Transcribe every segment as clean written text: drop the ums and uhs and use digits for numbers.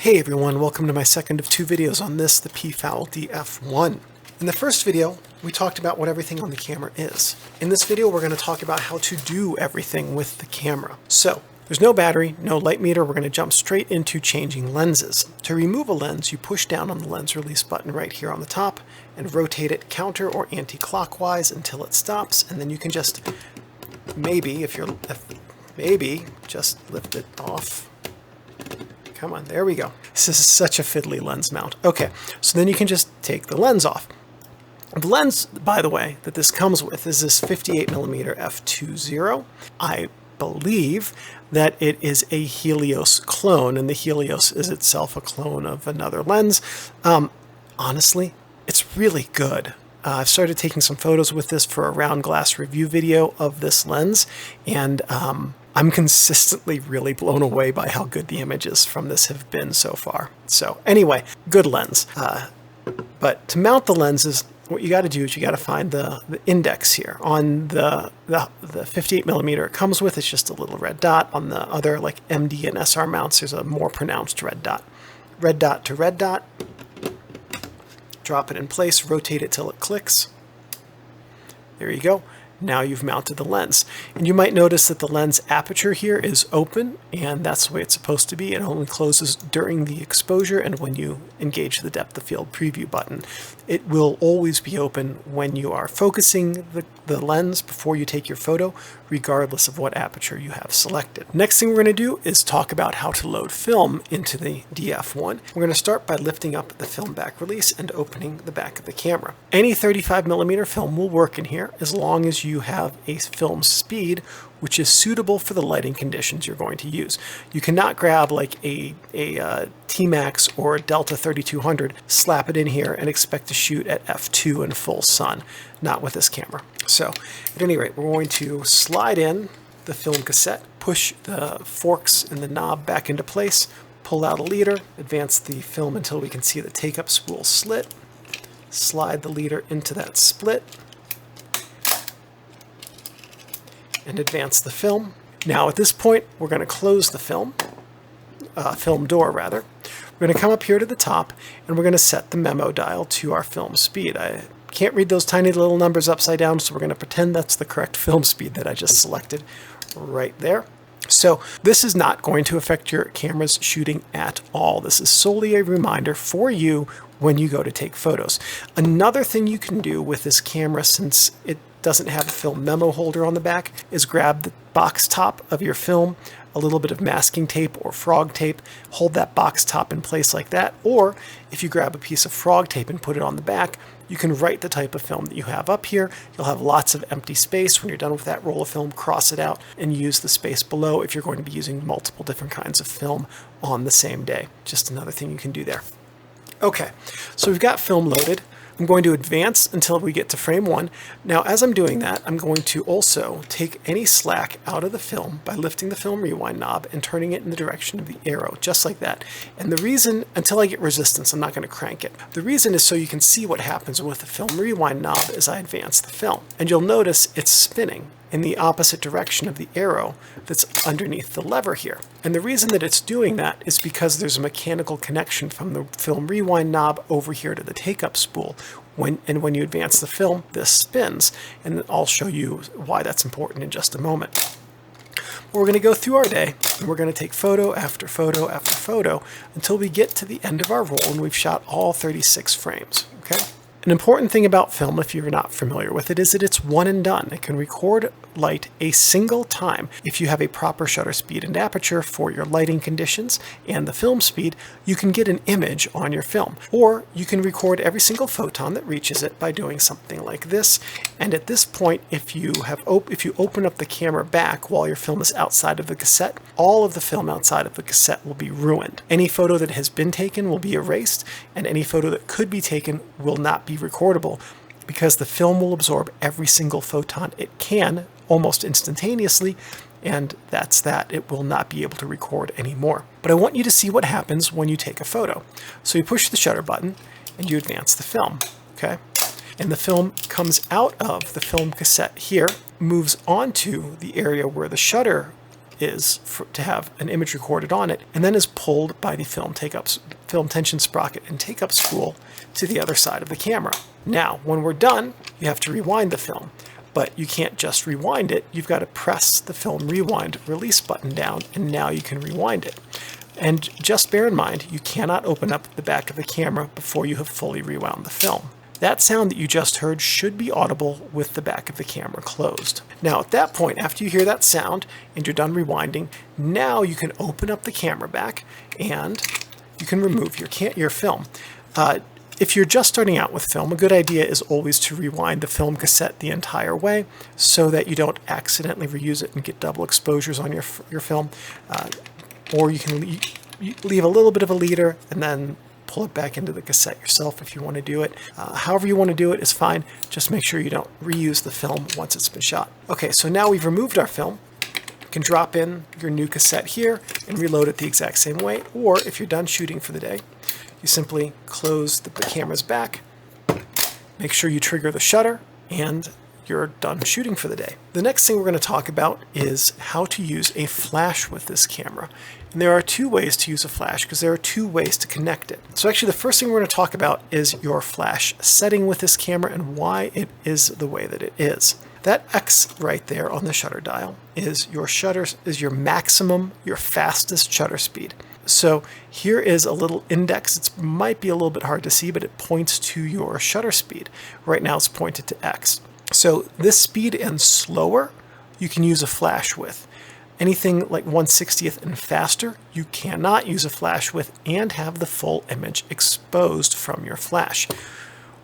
Hey everyone, welcome to my second of two videos on this, the Peafowl DF-1. In the first video, we talked about what everything on the camera is. In this video, we're going to talk about how to do everything with the camera. So, there's no battery, no light meter, we're going to jump straight into changing lenses. To remove a lens, you push down on the lens release button right here on the top and rotate it counter or anti-clockwise until it stops, and then you can just maybe just lift it off. Come on, there we go. This is such a fiddly lens mount. Okay, so then you can just take the lens off. The lens, by the way, that this comes with is this 58mm f2.0. I believe that it is a Helios clone, and the Helios is itself a clone of another lens. Honestly, it's really good. I've started taking some photos with this for a round glass review video of this lens, and I'm consistently really blown away by how good the images from this have been so far. So anyway, good lens. But to mount the lenses, what you got to do is you got to find the index here. On the 58mm it comes with, it's just a little red dot. On the other, like MD and SR mounts, there's a more pronounced red dot. Red dot to red dot. Drop it in place, rotate it till it clicks. There you go. Now you've mounted the lens. And you might notice that the lens aperture here is open, and that's the way it's supposed to be. It only closes during the exposure and when you engage the depth of field preview button. It will always be open when you are focusing the lens before you take your photo, regardless of what aperture you have selected. Next thing we're going to do is talk about how to load film into the DF-1. We're going to start by lifting up the film back release and opening the back of the camera. Any 35mm film will work in here as long as you have a film speed which is suitable for the lighting conditions you're going to use. You cannot grab like a T-Max or a Delta 3200, slap it in here, and expect to shoot at f2 in full sun. Not with this camera. So, at any rate, we're going to slide in the film cassette, push the forks and the knob back into place, pull out a leader, advance the film until we can see the take-up spool slit, slide the leader into that split, and advance the film. Now at this point, we're going to close the film door rather. We're going to come up here to the top, and we're going to set the memo dial to our film speed. I can't read those tiny little numbers upside down, so we're going to pretend that's the correct film speed that I just selected right there. So this is not going to affect your camera's shooting at all. This is solely a reminder for you when you go to take photos. Another thing you can do with this camera, since it doesn't have a film memo holder on the back, is grab the box top of your film, a little bit of masking tape or frog tape, hold that box top in place like that, or if you grab a piece of frog tape and put it on the back, you can write the type of film that you have up here. You'll have lots of empty space. When you're done with that roll of film, cross it out and use the space below if you're going to be using multiple different kinds of film on the same day. Just another thing you can do there. Okay, so we've got film loaded. I'm going to advance until we get to frame 1. Now, as I'm doing that, I'm going to also take any slack out of the film by lifting the film rewind knob and turning it in the direction of the arrow, just like that. And the reason, until I get resistance, I'm not going to crank it. The reason is so you can see what happens with the film rewind knob as I advance the film. And you'll notice it's spinning in the opposite direction of the arrow that's underneath the lever here. And the reason that it's doing that is because there's a mechanical connection from the film rewind knob over here to the take-up spool. When you advance the film, this spins, and I'll show you why that's important in just a moment. We're going to go through our day, and we're going to take photo after photo after photo until we get to the end of our roll and we've shot all 36 frames, okay? An important thing about film, if you're not familiar with it, is that it's one and done. It can record light a single time. If you have a proper shutter speed and aperture for your lighting conditions and the film speed, you can get an image on your film. Or you can record every single photon that reaches it by doing something like this. And at this point, if you open up the camera back while your film is outside of the cassette, all of the film outside of the cassette will be ruined. Any photo that has been taken will be erased, and any photo that could be taken will not be recordable, because the film will absorb every single photon it can almost instantaneously, and that's that. It will not be able to record anymore. But I want you to see what happens when you take a photo. So you push the shutter button and you advance the film, okay? And the film comes out of the film cassette here, moves onto the area where the shutter is to have an image recorded on it, and then is pulled by the film tension sprocket and take-up spool to the other side of the camera. Now, when we're done, you have to rewind the film, but you can't just rewind it. You've got to press the film rewind release button down, and now you can rewind it. And just bear in mind, you cannot open up the back of the camera before you have fully rewound the film. That sound that you just heard should be audible with the back of the camera closed. Now at that point, after you hear that sound and you're done rewinding, now you can open up the camera back and you can remove your film. If you're just starting out with film, a good idea is always to rewind the film cassette the entire way so that you don't accidentally reuse it and get double exposures on your film. Or you can leave a little bit of a leader and then pull it back into the cassette yourself if you want to do it. However you want to do it is fine. Just make sure you don't reuse the film once it's been shot. Okay, so now we've removed our film. You can drop in your new cassette here and reload it the exact same way. Or if you're done shooting for the day, you simply close the camera's back, make sure you trigger the shutter, and you're done shooting for the day. The next thing we're going to talk about is how to use a flash with this camera. And there are two ways to use a flash because there are two ways to connect it. So actually the first thing we're going to talk about is your flash setting with this camera and why it is the way that it is. That X right there on the shutter dial is your maximum, your fastest shutter speed. So here is a little index. It might be a little bit hard to see, but it points to your shutter speed. Right now it's pointed to X. So this speed and slower, you can use a flash with. Anything like 1/60th and faster, you cannot use a flash with and have the full image exposed from your flash.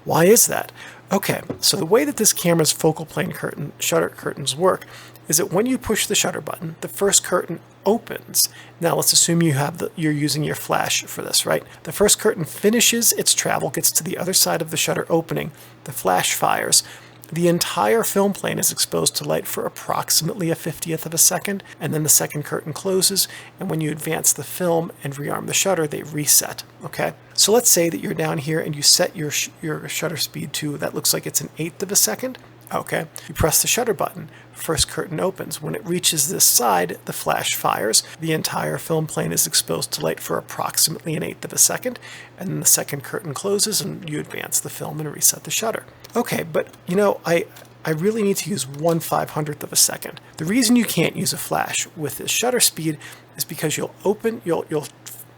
Why is that? Okay, so the way that this camera's focal plane shutter curtains work is that when you push the shutter button, the first curtain opens. Now let's assume you're using your flash for this, right? The first curtain finishes its travel, gets to the other side of the shutter opening, the flash fires. The entire film plane is exposed to light for approximately a 50th of a second, and then the second curtain closes, and when you advance the film and rearm the shutter, they reset, okay? So let's say that you're down here and you set your shutter speed to, that looks like it's an 1/8 of a second, okay? You press the shutter button, first curtain opens. When it reaches this side, the flash fires. The entire film plane is exposed to light for approximately an 1/8 of a second, and then the second curtain closes and you advance the film and reset the shutter. Okay, but you know, I really need to use 1/500th of a second. The reason you can't use a flash with this shutter speed is because you'll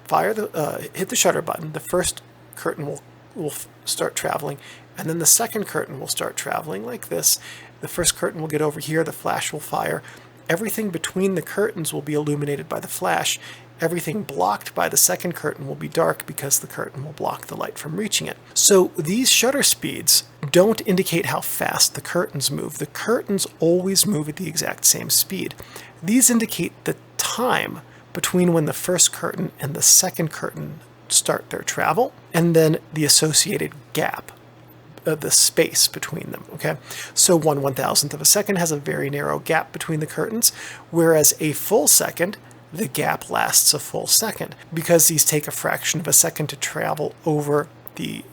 fire hit the shutter button, the first curtain will start traveling, and then the second curtain will start traveling like this. The first curtain will get over here, the flash will fire. Everything between the curtains will be illuminated by the flash. Everything blocked by the second curtain will be dark because the curtain will block the light from reaching it. So these shutter speeds don't indicate how fast the curtains move. The curtains always move at the exact same speed. These indicate the time between when the first curtain and the second curtain start their travel, and then the associated gap, the space between them, okay? So 1/1000th of a second has a very narrow gap between the curtains, whereas a full second, the gap lasts a full second. Because these take a fraction of a second to travel over the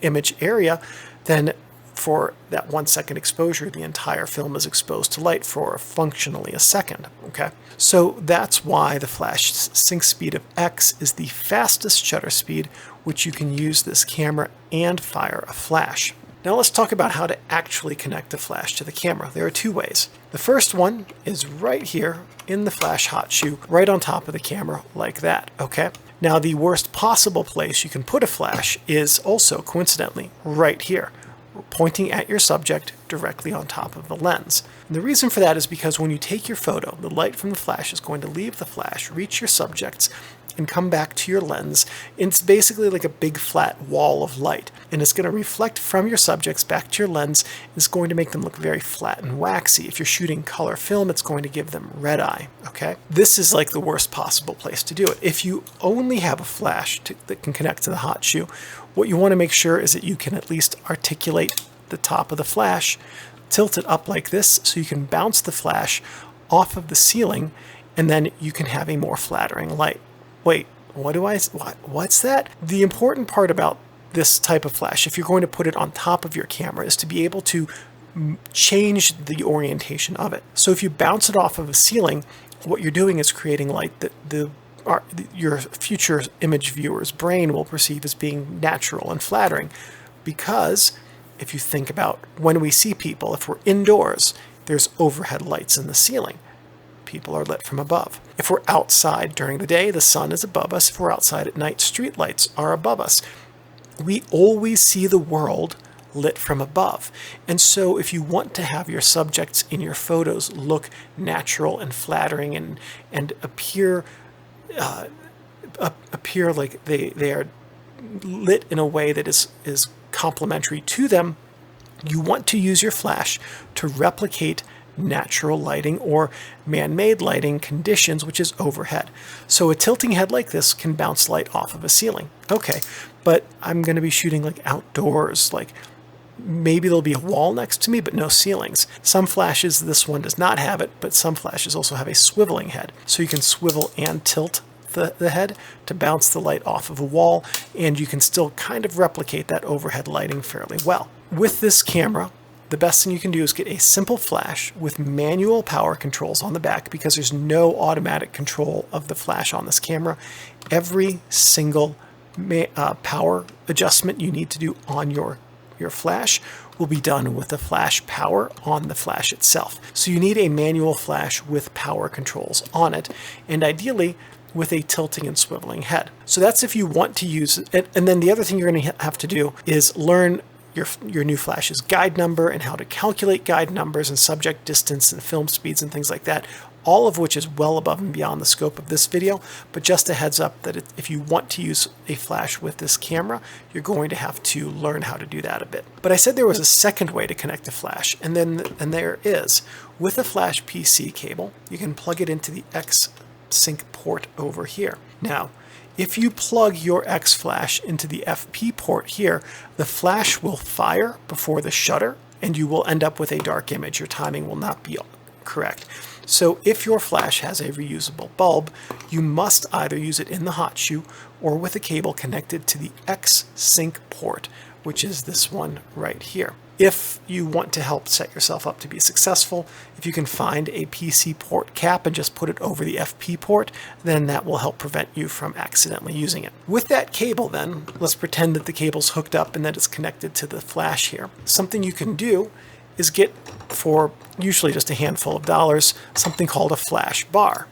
image area, then for that 1 second exposure, the entire film is exposed to light for functionally a second, okay? So that's why the flash sync speed of X is the fastest shutter speed, which you can use this camera and fire a flash. Now let's talk about how to actually connect a flash to the camera. There are two ways. The first one is right here in the flash hot shoe, right on top of the camera like that, okay? Now the worst possible place you can put a flash is also, coincidentally, right here, pointing at your subject directly on top of the lens. And the reason for that is because when you take your photo, the light from the flash is going to leave the flash, reach your subjects, and come back to your lens. It's basically like a big flat wall of light, and it's going to reflect from your subjects back to your lens. It's going to make them look very flat and waxy. If you're shooting color film, it's going to give them red eye, okay? This is like the worst possible place to do it. If you only have a flash that can connect to the hot shoe, what you want to make sure is that you can at least articulate the top of the flash, tilt it up like this so you can bounce the flash off of the ceiling, and then you can have a more flattering light. Wait, what's that? The important part about this type of flash, if you're going to put it on top of your camera, is to be able to change the orientation of it. So if you bounce it off of a ceiling, what you're doing is creating light that your future image viewer's brain will perceive as being natural and flattering. Because if you think about when we see people, if we're indoors, there's overhead lights in the ceiling. People are lit from above. If we're outside during the day, the sun is above us. If we're outside at night, street lights are above us. We always see the world lit from above. And so if you want to have your subjects in your photos look natural and flattering and appear like they are lit in a way that is complementary to them, you want to use your flash to replicate natural lighting or man-made lighting conditions, which is overhead. So a tilting head like this can bounce light off of a ceiling. Okay, but I'm going to be shooting like outdoors, like maybe there'll be a wall next to me, but no ceilings. Some flashes, this one does not have it, but some flashes also have a swiveling head. So you can swivel and tilt the head to bounce the light off of a wall, and you can still kind of replicate that overhead lighting fairly well. With this camera, the best thing you can do is get a simple flash with manual power controls on the back, because there's no automatic control of the flash on this camera. Every single power adjustment you need to do on your flash will be done with the flash power on the flash itself. So you need a manual flash with power controls on it, and ideally with a tilting and swiveling head. So that's if you want to use it. And then the other thing you're going to have to do is learn your new flash's guide number and how to calculate guide numbers and subject distance and film speeds and things like that, all of which is well above and beyond the scope of this video. But just a heads up that if you want to use a flash with this camera, you're going to have to learn how to do that a bit. But I said there was a second way to connect a flash, and there is. With a flash PC cable, you can plug it into the X-Sync port over here. Now, if you plug your X flash into the FP port here, the flash will fire before the shutter, and you will end up with a dark image. Your timing will not be correct. So if your flash has a reusable bulb, you must either use it in the hot shoe or with a cable connected to the X-Sync port, which is this one right here. If you want to help set yourself up to be successful, if you can find a PC port cap and just put it over the FP port, then that will help prevent you from accidentally using it. With that cable then, let's pretend that the cable's hooked up and that it's connected to the flash here. Something you can do is get, for usually just a handful of dollars, something called a flash bar.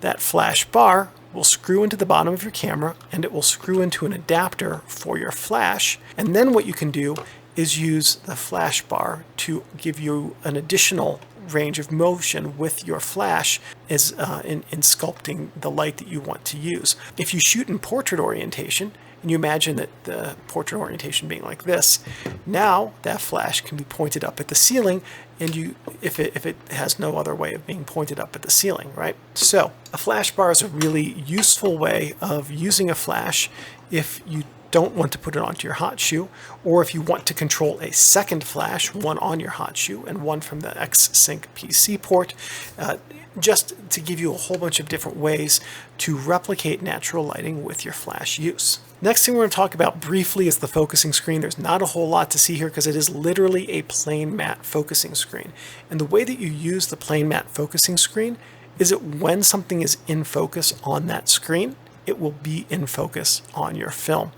That flash bar will screw into the bottom of your camera, and it will screw into an adapter for your flash. And then what you can do is use the flash bar to give you an additional range of motion with your flash as in sculpting the light that you want to use. If you shoot in portrait orientation, and you imagine that the portrait orientation being like this, now that flash can be pointed up at the ceiling, and if it has no other way of being pointed up at the ceiling, right? So a flash bar is a really useful way of using a flash if you don't want to put it onto your hot shoe, or if you want to control a second flash, one on your hot shoe and one from the X-Sync PC port, just to give you a whole bunch of different ways to replicate natural lighting with your flash use. Next thing we're going to talk about briefly is the focusing screen. There's not a whole lot to see here because it is literally a plain matte focusing screen. And the way that you use the plain matte focusing screen is that when something is in focus on that screen, it will be in focus on your film.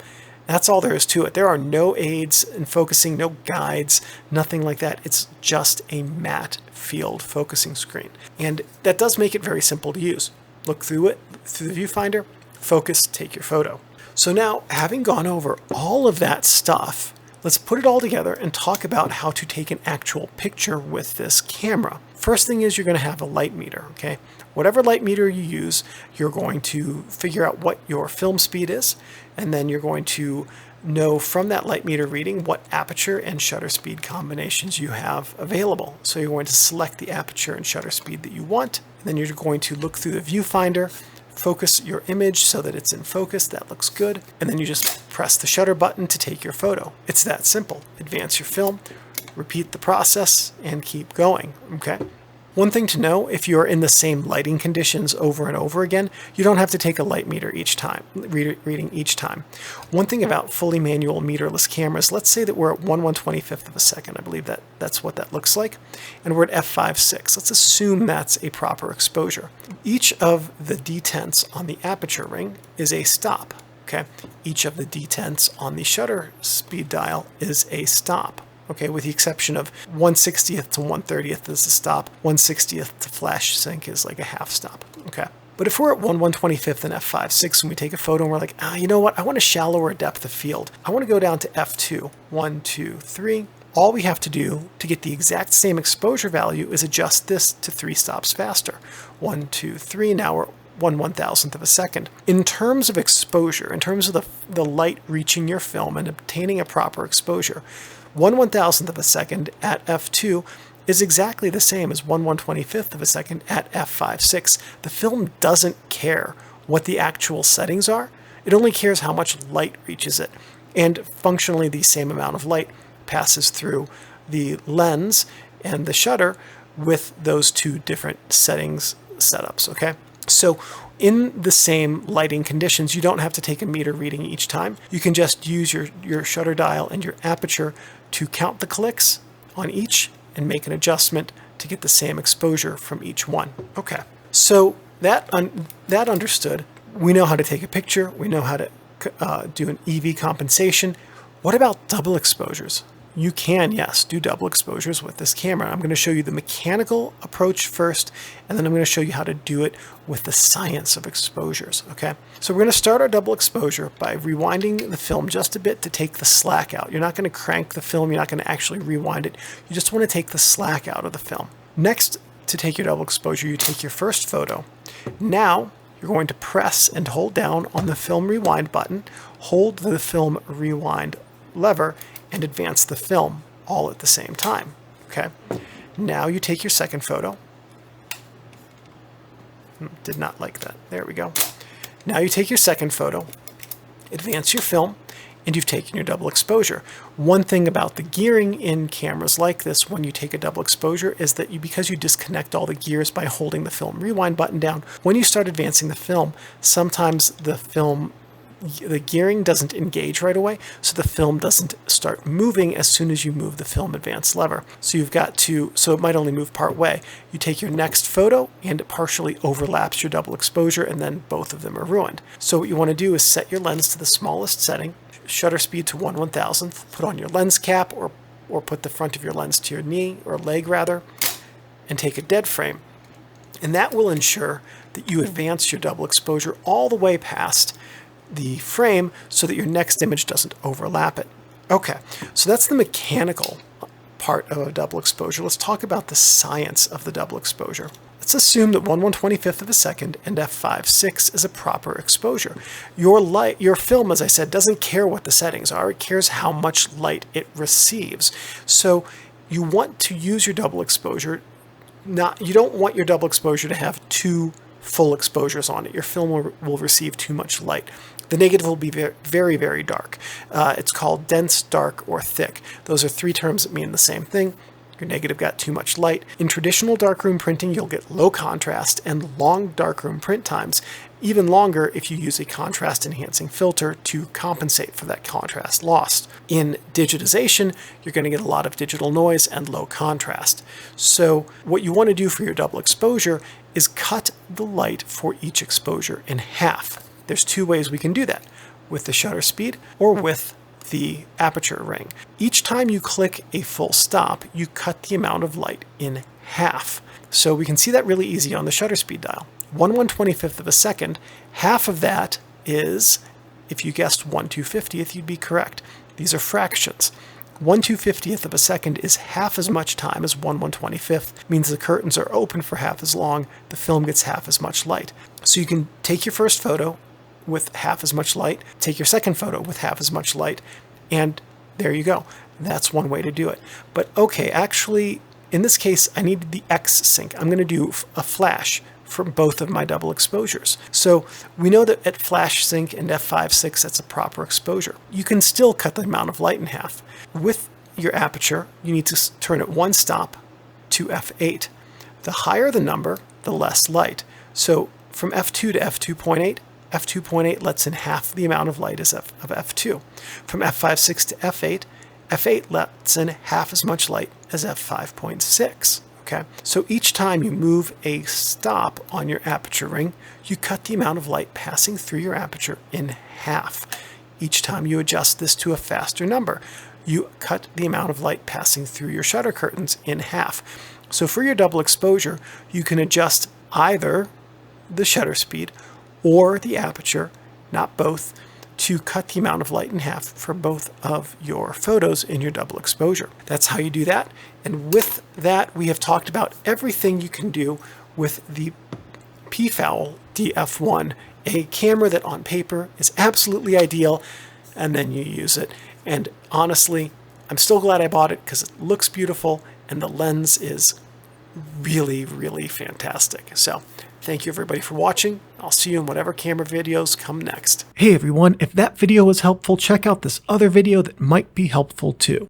That's all there is to it. There are no aids in focusing, no guides, nothing like that. It's just a matte field focusing screen. And that does make it very simple to use. Look through it, through the viewfinder, focus, take your photo. So now, having gone over all of that stuff, let's put it all together and talk about how to take an actual picture with this camera. First thing is you're going to have a light meter, okay? Whatever light meter you use, you're going to figure out what your film speed is, and then you're going to know from that light meter reading what aperture and shutter speed combinations you have available. So you're going to select the aperture and shutter speed that you want, and then you're going to look through the viewfinder, focus your image so that it's in focus, that looks good, and then you just press the shutter button to take your photo. It's that simple. Advance your film, repeat the process, and keep going, okay? One thing to know, if you're in the same lighting conditions over and over again, you don't have to take a light meter each time, reading each time. One thing about fully manual meterless cameras, let's say that we're at 1/125th of a second. I believe that's what that looks like. And we're at f/5.6. Let's assume that's a proper exposure. Each of the detents on the aperture ring is a stop. Okay? Each of the detents on the shutter speed dial is a stop. Okay, with the exception of 1/60th to 1/30th is a stop, 1/60th to flash sync is like a half stop. Okay. But if we're at 1/125th and f/5.6 and we take a photo and we're like, you know what, I want a shallower depth of field. I want to go down to f2, 1, 2, 3. All we have to do to get the exact same exposure value is adjust this to 3 stops faster. 1, 2, 3, now we're 1/1000th of a second. In terms of exposure, in terms of the light reaching your film and obtaining a proper exposure, 1/1000th of a second at f2 is exactly the same as 1/125th of a second at f/5.6. The film doesn't care what the actual settings are. It only cares how much light reaches it. And functionally, the same amount of light passes through the lens and the shutter with those two different settings setups, okay? So in the same lighting conditions, you don't have to take a meter reading each time. You can just use your shutter dial and your aperture to count the clicks on each and make an adjustment to get the same exposure from each one. Okay, so that understood, we know how to take a picture, we know how to do an EV compensation. What about double exposures? You can, yes, do double exposures with this camera. I'm going to show you the mechanical approach first, and then I'm going to show you how to do it with the science of exposures, okay? So we're going to start our double exposure by rewinding the film just a bit to take the slack out. You're not going to crank the film, you're not going to actually rewind it. You just want to take the slack out of the film. Next, to take your double exposure, you take your first photo. Now, you're going to press and hold down on the film rewind button, hold the film rewind lever, and advance the film all at the same time. Okay. Now you take your second photo. Did not like that. There we go. Now you take your second photo, advance your film, and you've taken your double exposure. One thing about the gearing in cameras like this when you take a double exposure is that because you disconnect all the gears by holding the film rewind button down, when you start advancing the film, sometimes the gearing doesn't engage right away, so the film doesn't start moving as soon as you move the film advance lever. So so it might only move part way. You take your next photo and it partially overlaps your double exposure, and then both of them are ruined. So what you want to do is set your lens to the smallest setting, shutter speed to 1/1000th, put on your lens cap or put the front of your lens to your knee or leg rather, and take a dead frame. And that will ensure that you advance your double exposure all the way past the frame so that your next image doesn't overlap it. Okay, so that's the mechanical part of a double exposure. Let's talk about the science of the double exposure. Let's assume that 1/125th of a second and f/5.6 is a proper exposure. Your film, as I said, doesn't care what the settings are. It cares how much light it receives. So you want to use your double exposure. You don't want your double exposure to have two full exposures on it. Your film will receive too much light. The negative will be very, very dark. It's called dense, dark, or thick. Those are 3 terms that mean the same thing. Your negative got too much light. In traditional darkroom printing, you'll get low contrast and long darkroom print times, even longer if you use a contrast enhancing filter to compensate for that contrast lost. In digitization, you're going to get a lot of digital noise and low contrast. So what you want to do for your double exposure is cut the light for each exposure in half. There's 2 ways we can do that, with the shutter speed or with the aperture ring. Each time you click a full stop, you cut the amount of light in half. So we can see that really easy on the shutter speed dial. 1/125th of a second, half of that is, if you guessed 1/250th, you'd be correct. These are fractions. 1/250th of a second is half as much time as 1/125th, means the curtains are open for half as long, the film gets half as much light. So you can take your first photo with half as much light, take your second photo with half as much light, and there you go. That's one way to do it. But okay, actually, in this case, I need the X sync. I'm going to do a flash for both of my double exposures. So we know that at flash sync and f/5.6, that's a proper exposure. You can still cut the amount of light in half. With your aperture, you need to turn it 1 stop to f8. The higher the number, the less light. So from f2 to f2.8, f2.8 lets in half the amount of light as of f2. From f5.6 to f8, f8 lets in half as much light as f5.6. Okay? So each time you move a stop on your aperture ring, you cut the amount of light passing through your aperture in half. Each time you adjust this to a faster number, you cut the amount of light passing through your shutter curtains in half. So for your double exposure, you can adjust either the shutter speed or the aperture, not both, to cut the amount of light in half for both of your photos in your double exposure. That's how you do that. And with that, we have talked about everything you can do with the Peafowl DF-1, a camera that on paper is absolutely ideal, and then you use it. And honestly, I'm still glad I bought it because it looks beautiful and the lens is really, really fantastic. So thank you everybody for watching. I'll see you in whatever camera videos come next. Hey everyone, if that video was helpful, check out this other video that might be helpful too.